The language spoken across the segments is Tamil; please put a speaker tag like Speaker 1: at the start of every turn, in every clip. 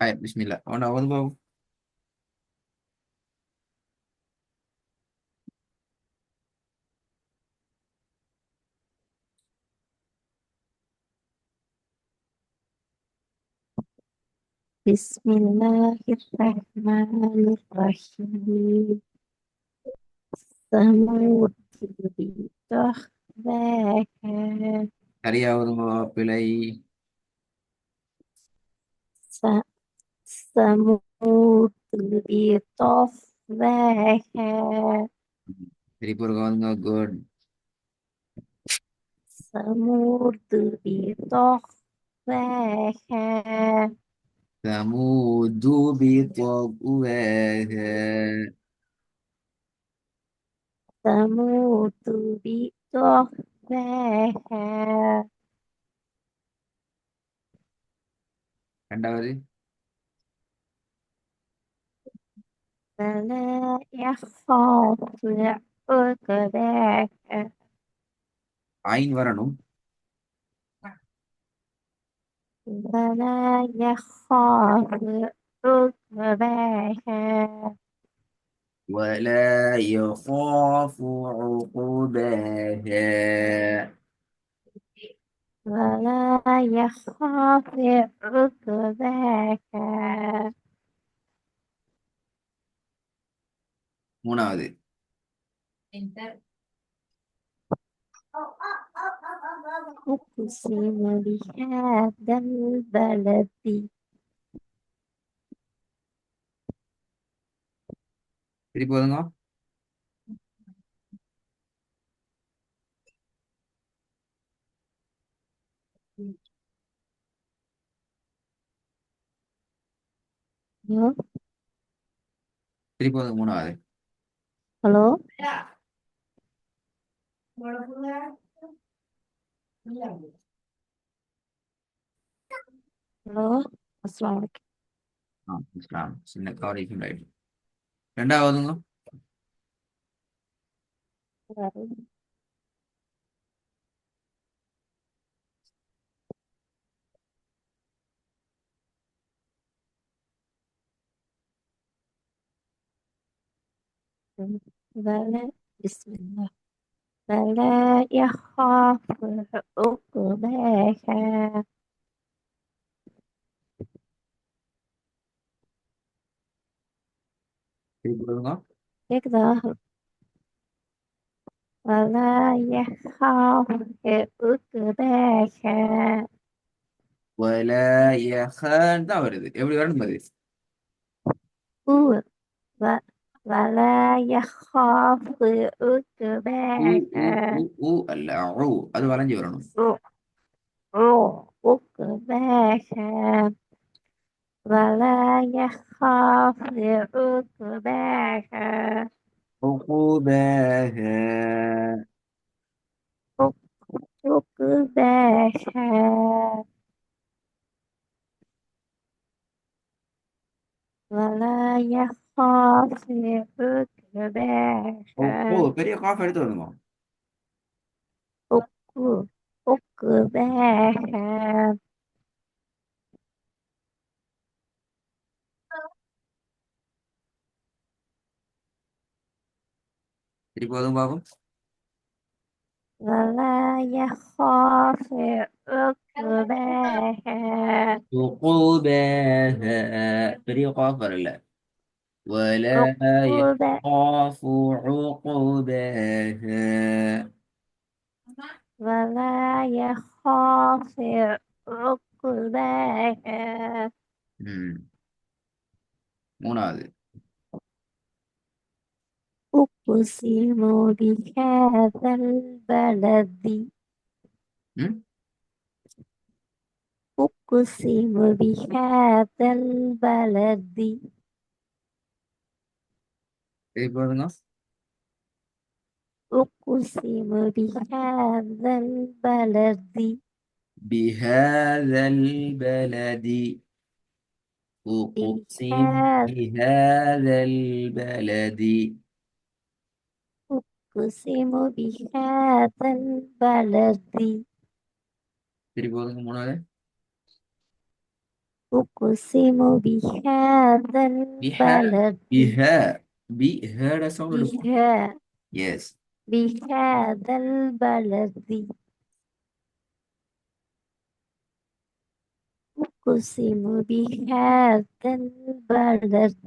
Speaker 1: Baik, Bismillah. Oh, nah, bang.
Speaker 2: Bismillahirrahmanirrahim. Semut berkata,
Speaker 1: Hari Allah pilih
Speaker 2: Sa- semut berkata,
Speaker 1: Hari Purgawan God.
Speaker 2: semut berkata,
Speaker 1: ثمود بطغواها.
Speaker 2: semut berkata,
Speaker 1: രണ്ടാമത്
Speaker 2: فلا يخاف عقباها
Speaker 1: ഐൻ വരണം.
Speaker 2: ولا يخاف عقباها
Speaker 1: ولا يخاف عقباها.
Speaker 2: ولا يخاف عقباها
Speaker 1: മൂന്നാമത്
Speaker 2: أقسم بهذا البلد
Speaker 1: തിരിപ്പ് ഒതുങ്ങോ. തിരിപ്പ് ഒതുങ്ങോ മൂന്നാമത്.
Speaker 2: Halo, halo, Assalamualaikum.
Speaker 1: ആ ഇസ്ലാം പിന്നെ കവറേജ് രണ്ടാമത് ഒതുങ്ങോ.
Speaker 2: ولا بسم الله فلا يخاف عقباها
Speaker 1: തിരിപ്പ് ഒതുങ്ങോ.
Speaker 2: يقدر ولا يخاف عقباها
Speaker 1: ولا தான் வருது எப்படி வரணும் அது.
Speaker 2: و- ولا يخاف
Speaker 1: ஊ ஊ
Speaker 2: عقباها
Speaker 1: ஊ அல்ல ஊ அது வளைஞ்சு வரணும்.
Speaker 2: عقباها ولا يخاف عقباها
Speaker 1: عقباها.
Speaker 2: عقباها ولا يخاف عقباها
Speaker 1: பெரிய காஃப் எடுத்து வரணுமா.
Speaker 2: عقب- عقباها
Speaker 1: திருப்பி அதுவும் பார்க்கும்.
Speaker 2: ولا يخاف عقباها
Speaker 1: عقباها பெரிய காஃப் வரல. ولا
Speaker 2: عقب
Speaker 1: يخاف عقباها.
Speaker 2: ولا يخاف عقباها
Speaker 1: ம் மூணாவது.
Speaker 2: أقسم بهذا البلد
Speaker 1: ம்
Speaker 2: أقسم بهذا البلد
Speaker 1: திருப்பி வருங்க.
Speaker 2: أقسم بهذا البلد
Speaker 1: بهذا البلد. أقسم
Speaker 2: بهذا
Speaker 1: بهذا البلد.
Speaker 2: أقسم بهذا البلد
Speaker 1: திருப்பி ஒதுங்க மூணாவது.
Speaker 2: أقسم بهذا
Speaker 1: பிஹ
Speaker 2: البلد
Speaker 1: பிஹ பிஹட சவுண்ட் எடுக்கும்.
Speaker 2: بها
Speaker 1: எஸ்.
Speaker 2: بهذا البلد أقسم بهذا البلد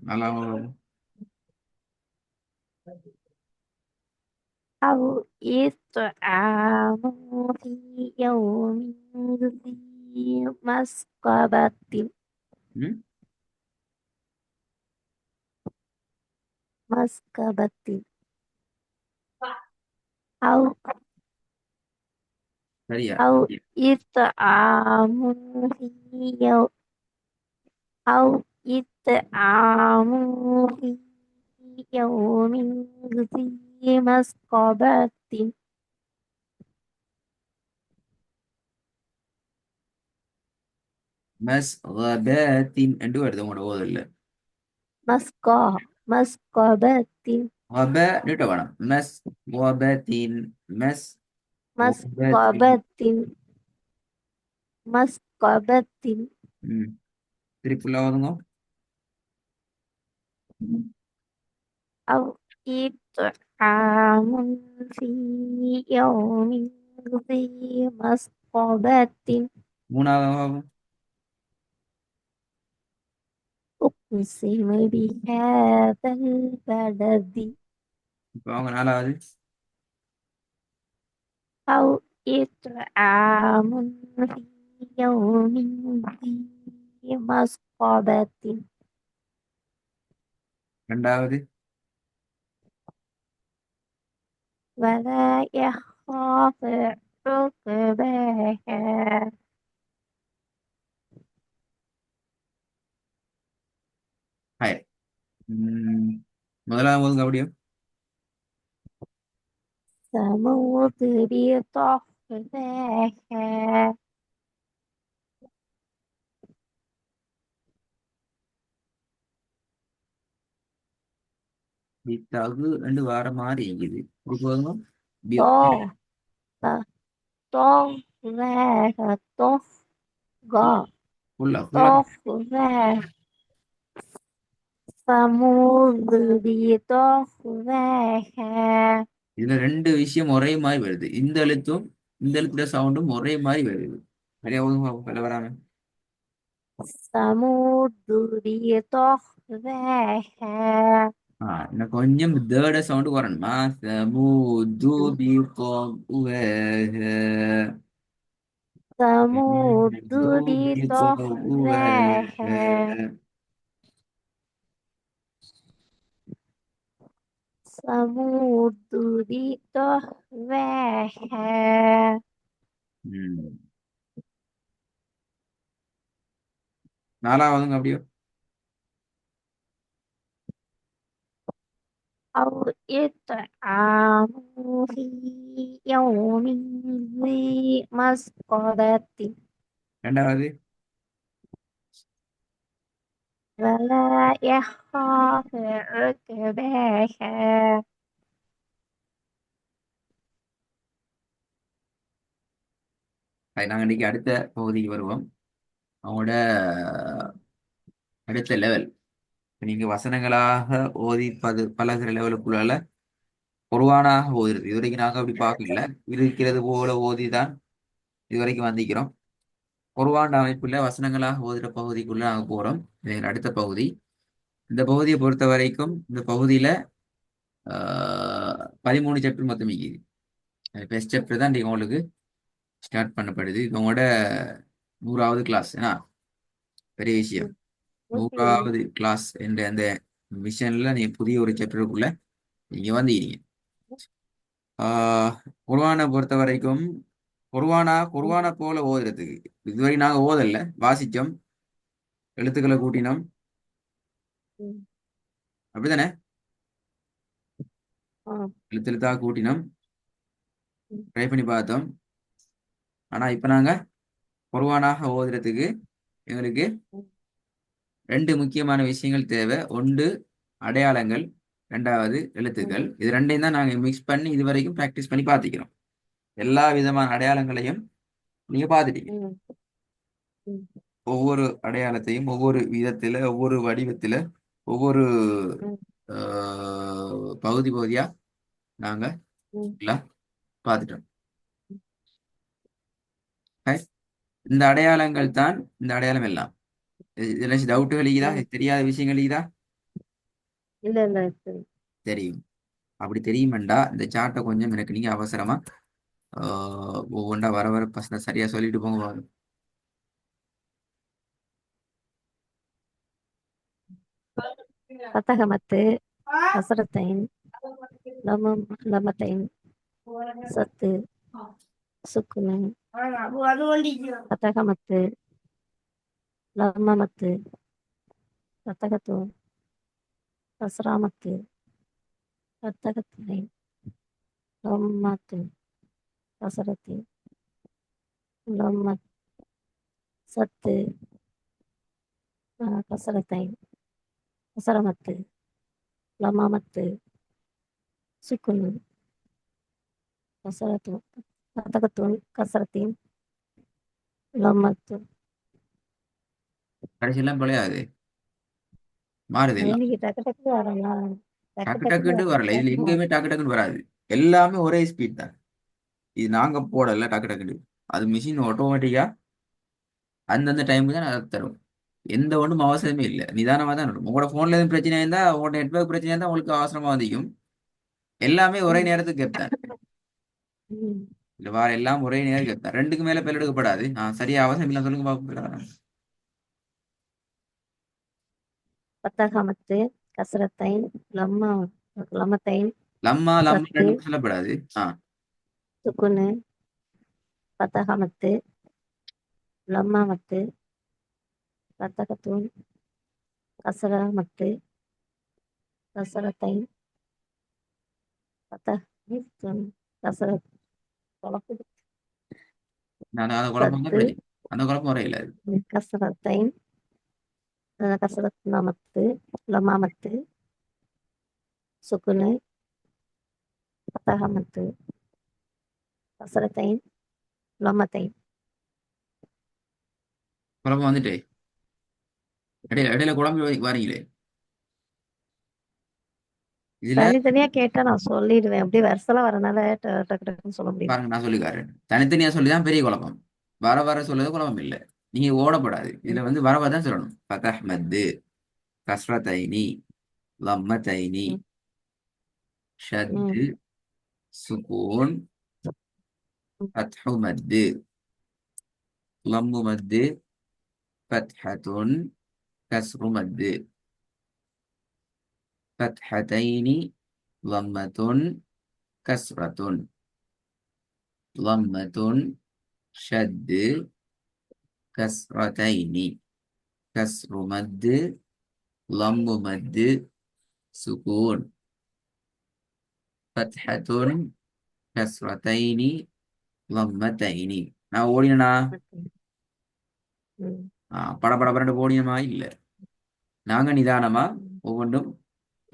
Speaker 1: நல்லா
Speaker 2: أو إطعام في يوم ذي مسقبة
Speaker 1: ம்
Speaker 2: مسقبة أو
Speaker 1: சரியா.
Speaker 2: أو إطعام في يوم أو إطعام في يوم ذي مسقبة
Speaker 1: மஸ் கபாத்தின் என்று வருது உங்களோட ஓதல்ல.
Speaker 2: مسقبة
Speaker 1: கப நீட்ட வேணாம். மஸ் கபாத்தின் மஸ் கபாத்தின்.
Speaker 2: مسقبة مسقبة
Speaker 1: ம் திருப்பி ஃபுல்லா ஓதுங்க.
Speaker 2: أو إطعام في يوم ذي مسقبة
Speaker 1: மூணாவது.
Speaker 2: أقسم بهذا البلد
Speaker 1: இப்போ அவங்க நாலாவது.
Speaker 2: أو إطعام في يوم ذي مسقبة
Speaker 1: ரெண்டாவது.
Speaker 2: ولا يخاف عقباها
Speaker 1: ஹாய். முதலாவது ஓதுங்க அப்படியே.
Speaker 2: ثمود بطغواها
Speaker 1: தகு ரெண்டு வார மாதிரி இருக்குது. திருப்பி ஓதுங்க.
Speaker 2: طغى طغواها طغى
Speaker 1: ஃபுல்லா ஃபுல்லா.
Speaker 2: طغواها ثمود بطغواها
Speaker 1: இதுல ரெண்டு விஷயம் ஒரே மாதிரி வருது. இந்த எழுத்தும் இந்த எழுத்துல சவுண்டும் ஒரே மாதிரி வருது. சரியா ஓதுங்க பாப்போம். வராம.
Speaker 2: ثمود بطغواها
Speaker 1: இன்னும் கொஞ்சம் தேர்ட சவுண்டு வரணுமா. சமூதுபி
Speaker 2: ثمود بطغواها ثمود بطغواها
Speaker 1: நாலாவதுங்க அப்படியே.
Speaker 2: أو إطعام في يوم ذي مسقبة
Speaker 1: ரெண்டாவது.
Speaker 2: ولا يخاف عقباها
Speaker 1: நாங்கள் இன்னைக்கு அடுத்த பகுதிக்கு வருவோம். அவங்களோட அடுத்த லெவல் நீங்க வசனங்களாக ஓதி பழகிற லெவலுக்குள்ளால குர்ஆனாக ஓதுறது இது வரைக்கும் நாங்க அப்படி பார்க்கல. இருக்கிறது போல ஓதிதான் இது வரைக்கும் வந்திக்கிறோம். குர்ஆன் அமைப்புல வசனங்களாக ஓதுற பகுதிக்குள்ள நாங்க போறோம். இது எங்க அடுத்த பகுதி. இந்த பகுதியை பொறுத்த வரைக்கும் இந்த பகுதியில 13 சாப்டர் மொத்தம் இருக்குது. ஃபர்ஸ்ட் சாப்டர் தான் இன்னைக்கு உங்களுக்கு ஸ்டார்ட் பண்ணப்படுது. இது உங்களோட 100வது கிளாஸ். ஏன்னா பெரிய விஷயம். 100வது கிளாஸ் என்ற அந்த மிஷன்ல நீங்க புதிய ஒரு சாப்டருக்குள்ள நீங்க வந்தீங்க. குர்ஆனை பொறுத்த வரைக்கும் குர்ஆனை போல ஓதுறதுக்கு இதுவரை நாங்க ஓதல்ல. வாசிச்சோம், எழுத்துக்களை கூட்டினோம், அப்படித்தானே? எழுத்தா கூட்டினோம், ட்ரை பண்ணி பார்த்தோம். ஆனா இப்ப நாங்க குர்ஆனாக ஓதுறதுக்கு எங்களுக்கு ரெண்டு முக்கியமான விஷயங்கள் தேவை. ஒன்று அடையாளங்கள், ரெண்டாவது எழுத்துக்கள்.
Speaker 2: ம்,
Speaker 1: இது ரெண்டையும் தான் நாங்கள் மிக்ஸ் பண்ணி இது வரைக்கும் ப்ராக்டிஸ் பண்ணி பார்த்துக்கிறோம். எல்லா விதமான அடையாளங்களையும் நீங்க பார்த்துட்டீங்க.
Speaker 2: ம், ம்,
Speaker 1: ஒவ்வொரு அடையாளத்தையும் ஒவ்வொரு விதத்துல, ஒவ்வொரு வடிவத்துல, ஒவ்வொரு
Speaker 2: ம்,
Speaker 1: பகுதி பகுதியா நாங்க
Speaker 2: ம்,
Speaker 1: எல்லாம் பார்த்துட்டோம். Right? இந்த அடையாளங்கள் தான் இந்த அடையாளம் எல்லாம். இதுல டவுட்டுகள் இருக்குதா?
Speaker 2: ம்.
Speaker 1: தெரியாத விஷயங்கள் இருக்குதா?
Speaker 2: இல்ல இல்ல சரி.
Speaker 1: தெரியும். அப்படி தெரியுமெண்டா இந்த சார்ட்டை கொஞ்சம் எனக்கு நீங்க அவசரமா ஒவ்வொன்றா வர வர பசங்க சரியா சொல்லிட்டு போங்க பாருங்க.
Speaker 2: பத்தகமத்து கசரத்தைன் லமம் லமத்தைன் சத்து சுக்குனு பத்தகமத்து லம்மமத்து பத்தகத்து கசராமத்து பத்தகத்தினை லம்மத்து கசரத்தி லம்மத் சத்து கசரத்தைன் கசரமத்து லமாமத்து சுக்குனு கசரத்து பத்தகத்துன் கசரத்தின் லம்மத்து.
Speaker 1: கடைசியெல்லாம் பிழையாது, மாறுது எல்லாம்.
Speaker 2: இன்னைக்கு டக்கு டக்கு வரலாம். டக்கு
Speaker 1: டக்கு
Speaker 2: டக்குன்னு
Speaker 1: டக்குன்னு
Speaker 2: வரல
Speaker 1: வரல, இதுல
Speaker 2: வேகமா
Speaker 1: எங்கேயுமே டக்கு டக்குன்னு வராது. எல்லாமே ஒரே ஸ்பீட் தான். இது நாங்க போடல டக்கு டக்குன்னு. அது மிஷின் ஆட்டோமேட்டிக்கா அந்தந்த டைமுக்கு தான் அதை தரும். எந்த ஒன்றும் அவசரமே இல்லை, நிதானமா தான் இருக்கும். உங்களோட போன்ல எதுவும் பிரச்சனை இருந்தா, உங்களோட நெட்வொர்க் பிரச்சனை இருந்தா உங்களுக்கு அவசரமா வந்திக்கும். எல்லாமே ஒரே
Speaker 2: ம்,
Speaker 1: நேரத்துக்கு கேட்பேன்.
Speaker 2: ம்.
Speaker 1: இல்ல வார எல்லாம் ஒரே நேரம் கேட்பேன். ரெண்டுக்கு மேல பெல் எடுக்கப்படாது. சரியா அவசரம் இல்லை சொல்லுங்க பாப்போம்.
Speaker 2: பத்தகமத்து கசரத்தைன் லம்மா லமத்தைன்
Speaker 1: லம்மா லம்மா
Speaker 2: சத்து
Speaker 1: ரெண்டும் சொல்லப்படாது.
Speaker 2: சுக்குனு பத்தகமத்து லம்மாமத்து பத்தகத்துன் கசரமத்து கசரத்தைன் பத்தகத்துன் கசரத் குழப்புது.
Speaker 1: நான் அந்த குழப்பம் தான்
Speaker 2: சத்து
Speaker 1: பிரச்சனை. அந்த குழப்பம் வரையில அது.
Speaker 2: கசரத்தைன் கசரத் நமத்து லம்மாமத்து சுக்குனு பத்தகமத்து கசரத்தைன் லம்மத்தைன்.
Speaker 1: குழப்பம் வந்துட்டு இடையில இடையில குழம்பு வாரீங்களே இதுல.
Speaker 2: தனித்தனியா கேட்டா நான் சொல்லிடுவேன். அப்படியே வருஷலா வரனால டக்கு டக்குன்னு சொல்ல முடியும்.
Speaker 1: பாருங்க, நான் சொல்லிக்காரேன். தனித்தனியா சொல்லிதான் பெரிய குழப்பம். வர வர சொல்றது குழப்பம் இல்லை. நீங்க ஓடப்படாது.
Speaker 2: ம்,
Speaker 1: இதுல வர வரதான் சொல்லணும். ஃபதஹ் மத்து, கஸ்ரத்தைனி, லம்மத்தைனி,
Speaker 2: ம், ம்,
Speaker 1: ஷத்து, சுகூன்,
Speaker 2: ம்,
Speaker 1: ஃபத்ஹு மத்து, லம்மு மத்து, ஃபத்ஹத்துன், கஸ்ரு மத்து, ஃபத்ஹத்தைனி, லம்மத்துன், கஸ்ரத்துன், லம்மத்துன், ஷத்து, கஸ்ரத்தைனி, கஸ்ரு மத்து, லம்மு மத்து, சுகூன், ஃபத்ஹத்துன், கஸ்ரத்தைனி, லம்மத்தைனி. நான் ஓடினா
Speaker 2: ம்,
Speaker 1: பட பட பரண்டு ஓடினமா இல்ல. நாங்க நிதானமா
Speaker 2: ம்,
Speaker 1: ஒவ்வொன்றும்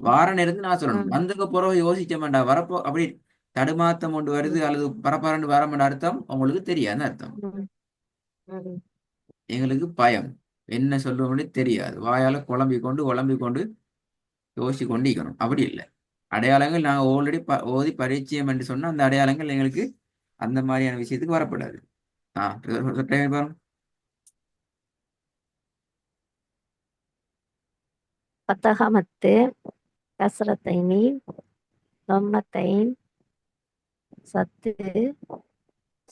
Speaker 1: வார நேரத்துக்கு நான் சொல்லணும்.
Speaker 2: ம்,
Speaker 1: வந்ததுக்கு பிறகு யோசிக்க வேண்டாம். வரப்போ அப்படி தடுமாத்தம் கொண்டு வருது
Speaker 2: ம்,
Speaker 1: அல்லது பரபரண்டு வரமென்ற அர்த்தம் உங்களுக்கு தெரியாது அர்த்தம்.
Speaker 2: ம், ம்.
Speaker 1: எங்களுக்கு பயம், என்ன சொல்லுவோம்னு தெரியாது. வாயால குழம்பிக் கொண்டு யோசிச்சு கொண்டு இருக்கணும். அப்படி இல்லை. அடையாளங்கள் நாங்கள் ஆல்ரெடி ஓதி பரிச்சயம் என்று சொன்னா அந்த அடையாளங்கள் எங்களுக்கு அந்த மாதிரியான விஷயத்துக்கு வரப்படாது. பாருங்க.
Speaker 2: பத்தகமத்து கசரத்தைனி லம்மத்தைன் சத்து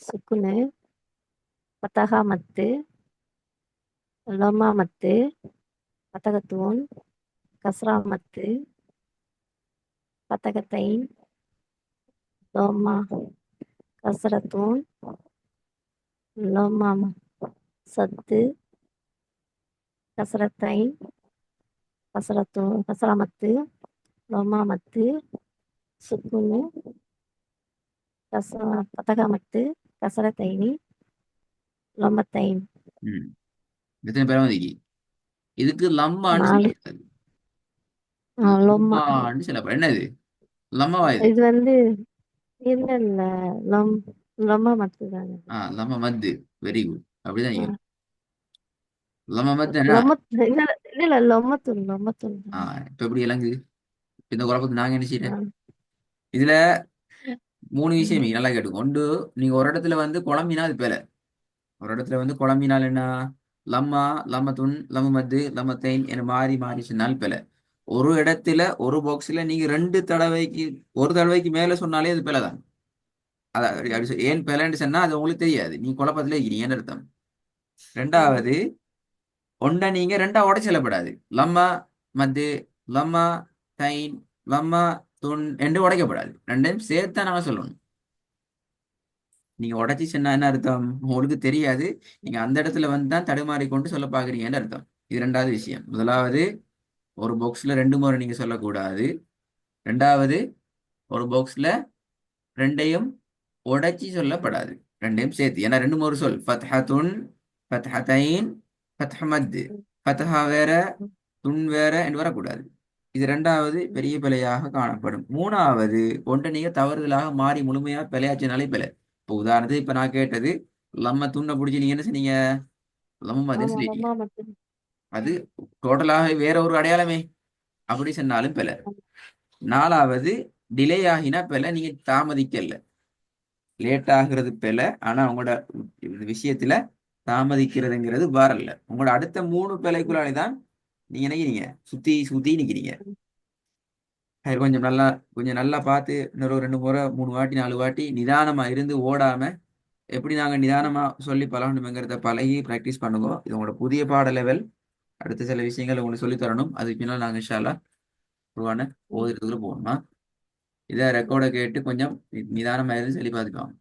Speaker 2: சுக்குனு பத்தகமத்து லம்மாமத்து பத்தகத்துன் கசராமத்து பத்தகத்தைன் லோமா கசரத்துன் லோமாம சத்து கசரத்தைன் கசராமத்து லோமாமத்து சுக்குனு கச பத்தகமத்து கசரத்தைனி லம்மத்தைன்.
Speaker 1: ம் எத்தனை பேரும் வந்துக்கி இதுக்கு லம்மான்னு
Speaker 2: நாலு.
Speaker 1: சொல்லக்கூடாது.
Speaker 2: லொம்மா.
Speaker 1: லம்மான்னு சொல்லப்படும். என்னது லம்மவா இது?
Speaker 2: இது வந்து இல்ல இல்ல. லொம் லொம்மா மட்டும்தாங்க.
Speaker 1: லம்ம மத்து. Very good. அப்படிதான்
Speaker 2: ஆ,
Speaker 1: நீங்க லம்ம மத்து என்ன?
Speaker 2: லொமத் இல்ல இல்ல இல்ல லொமத்தூள் லொமத்தூள் தாங்க.
Speaker 1: இப்ப எப்படி இலங்குது? இந்த குழப்பத்தை நாங்க என்ன
Speaker 2: ஆ,
Speaker 1: செய்யறேன்? இதுல மூணு விஷயம்
Speaker 2: ம்.
Speaker 1: நீங்க நல்லா கேட்டுக்கோங்க. ஒன்று, நீங்க ஒரு இடத்துல வந்து குழம்பினா அது பிழை. ஒரு இடத்துல வந்து குழம்பினால் என்ன? லம்மா, லம்மத்துன், லம்மது, லம்மத்தைன் என மாறி மாறி சொன்னால் பிழை. ஒரு இடத்துல ஒரு பாக்ஸ்ல நீங்க ரெண்டு தடவைக்கு ஒரு தடவைக்கு மேல சொன்னாலே அது பிழை தான். அதான் ஏன் பிழைன்னு சொன்னா அது உங்களுக்கு தெரியாது, நீங்க குழப்பத்துல இருக்கிறீங்கன்னு அர்த்தம்.
Speaker 2: ம்.
Speaker 1: ரெண்டாவது, ஒன்றை நீங்க ரெண்டா உடச்சு சொல்லப்படாது. லம்மா மத்து, லம்மா தைன், லம்மா துன் என்று உடைக்கப்படாது. ரெண்டையும் சேர்த்தா நாங்க சொல்லணும். நீங்க உடைச்சி சொன்னா என்ன அர்த்தம்? உங்களுக்கு தெரியாது, நீங்க அந்த இடத்துல வந்து தான் தடுமாறி கொண்டு சொல்ல பாக்குறீங்கன்னு அர்த்தம். இது ரெண்டாவது விஷயம். முதலாவது, ஒரு பாக்ஸ்ல ரெண்டு முறை நீங்க சொல்லக்கூடாது. ரெண்டாவது, ஒரு பாக்ஸ்ல ரெண்டையும் உடைச்சி சொல்லப்படாது. ரெண்டையும் சேர்த்து. ஏன்னா ரெண்டு மூணு சொல், ஃபத்ஹத்துன், ஃபத்ஹதைன், ஃபத்ஹமத்து. ஃபத்ஹா வேற துன் வேற என்று வரக்கூடாது. இது ரெண்டாவது பெரிய பிழையாக காணப்படும். மூணாவது, ஒன்றை நீங்க தவறுதலாக மாறி முழுமையா பிழையாச்சினாலே பிழை. இப்போ உதாரணத்துக்கு இப்ப நான் கேட்டது லம்ம துண்ணை பிடிச்சி நீங்க என்ன சொன்னீங்க? லம்ம மதுன்னு
Speaker 2: ஆமா
Speaker 1: சொல்லிட்டீங்க.
Speaker 2: லொம்மா மட்டும்.
Speaker 1: அது டோட்டலாக வேற ஒரு அடையாளமே. அப்படி சொன்னாலும் பிழை. நாலாவது, டிலே ஆகினா பிழை, நீங்க தாமதிக்கல. லேட் ஆகுறது பிழை, ஆனா உங்களோட விஷயத்துல தாமதிக்கிறதுங்கிறது வரல. உங்களோட அடுத்த மூணு பிழைக்குள்ளாலே தான் நீங்க நினைக்கிறீங்க சுத்தி சுத்தி நிக்கிறீங்க. அது கொஞ்சம் நல்லா பார்த்து இன்னொரு ரெண்டு முறை மூணு வாட்டி நாலு வாட்டி நிதானமா இருந்து ஓடாம எப்படி நாங்க நிதானமா சொல்லி பழகணுங்கிறத பழகி ப்ராக்டிஸ் பண்ணுங்க. இது உங்களோட புதிய பாட லெவல். அடுத்த சில விஷயங்கள் உங்களுக்கு சொல்லி தரணும். அதுக்கு பின்னால் நாங்க இன்ஷா அல்லாஹ் குர்ஆனை ஓதுறதுக்குள்ள போகணுமா. இதை ரெக்கார்டை கேட்டு கொஞ்சம் நிதானமா இருந்து சொல்லி பார்த்துக்கலாம்.